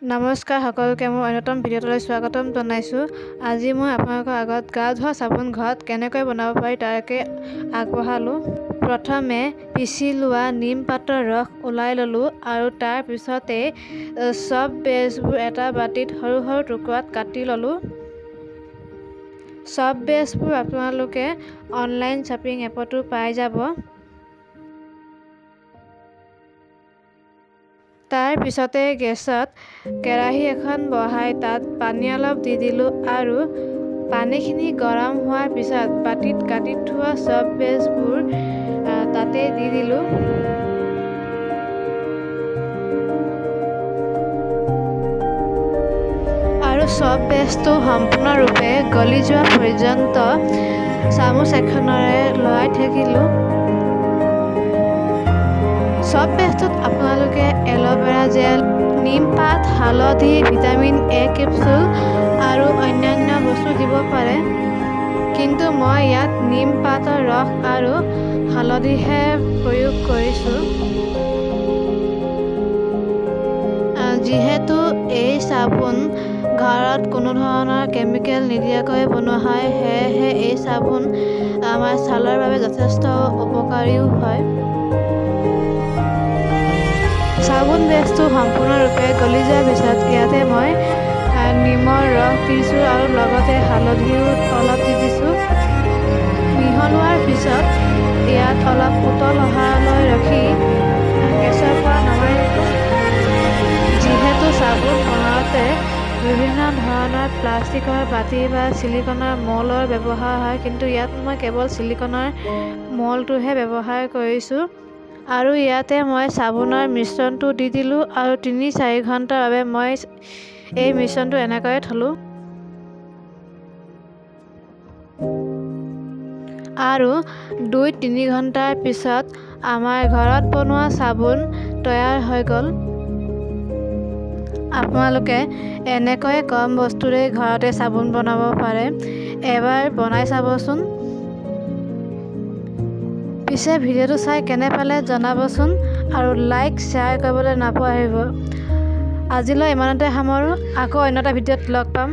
নমস্কাৰ সকলোকে মোৰ অন্যতম ভিডিঅ'টোলৈ স্বাগতম জনাইছোঁ। আজি মই আপোনালোকৰ আগত গা ধোৱা চাবোন ঘৰত কেনেকৈ বনাব পাৰি তাকে আগবঢ়ালোঁ। প্ৰথমে পিচি লোৱা নিম পাতৰ ৰস ওলাই ল'লোঁ আৰু তাৰ পিছতে চব বেজবোৰ এটা বাটিত সৰু সৰু টুকুৰাত কাটি ল'লোঁ। চব বেজবোৰ আপোনালোকে অনলাইন শ্বপিং এপতো পাই যাব। তাৰ পিছতে গেছত কেৰাহী এখন বহাই তাত পানী অলপ দি দিলোঁ আৰু পানীখিনি গৰম হোৱাৰ পিছত বাটিত কাটি থোৱা চব বেজবোৰ তাতে দি দিলোঁ। আৰু চব বেজটো সম্পূৰ্ণৰূপে গলি যোৱা পৰ্যন্ত চামুচ এখনেৰে লৰাই থাকিলোঁ। চব বেজটোত আপোনালোকে এল'ভেৰা জেল, নিম পাত, হালধি, ভিটামিন এ কেপচুল আৰু অন্যান্য বস্তু দিব পাৰে, কিন্তু মই ইয়াত নিম পাতৰ ৰস আৰু হালধিহে প্ৰয়োগ কৰিছোঁ। যিহেতু এই চাবোন ঘৰত কোনো ধৰণৰ কেমিকেল নিদিয়াকৈ বনোৱা হয়, সেয়েহে এই চাবোন আমাৰ ছালৰ বাবে যথেষ্ট উপকাৰীও হয়। চাবোন বেজটো সম্পূৰ্ণৰূপে গলি যোৱাৰ পিছত ইয়াতে মই নিমৰ ৰস দিছোঁ আৰু লগতে হালধিও অলপ দি দিছোঁ। মিহলোৱাৰ পিছত ইয়াত অলপ উতল অহালৈ ৰখি গেছৰ পৰা নমাই দিলোঁ। যিহেতু চাবোন বনাওঁতে বিভিন্ন ধৰণৰ প্লাষ্টিকৰ বাটি বা ছিলিকনৰ মৌলৰ ব্যৱহাৰ হয়, কিন্তু ইয়াত মই কেৱল ছিলিকনৰ মৌলটোহে ব্যৱহাৰ কৰিছোঁ। আৰু ইয়াতে মই চাবোনৰ মিশ্ৰণটো দি দিলোঁ আৰু ৩-৪ ঘণ্টাৰ বাবে মই এই মিশ্ৰণটো এনেকৈয়ে থলোঁ। আৰু ২-৩ ঘণ্টাৰ পিছত আমাৰ ঘৰত বনোৱা চাবোন তৈয়াৰ হৈ গ'ল। আপোনালোকে এনেকৈ কম বস্তুৰে ঘৰতে চাবোন বনাব পাৰে, এবাৰ বনাই চাবচোন। পিছে ভিডিঅ'টো চাই কেনে পালে জনাবচোন আৰু লাইক শ্বেয়াৰ কৰিবলৈ নাপাহৰিব। আজিলৈ ইমানতে সামৰোঁ, আকৌ অন্য এটা ভিডিঅ'ত লগ পাম।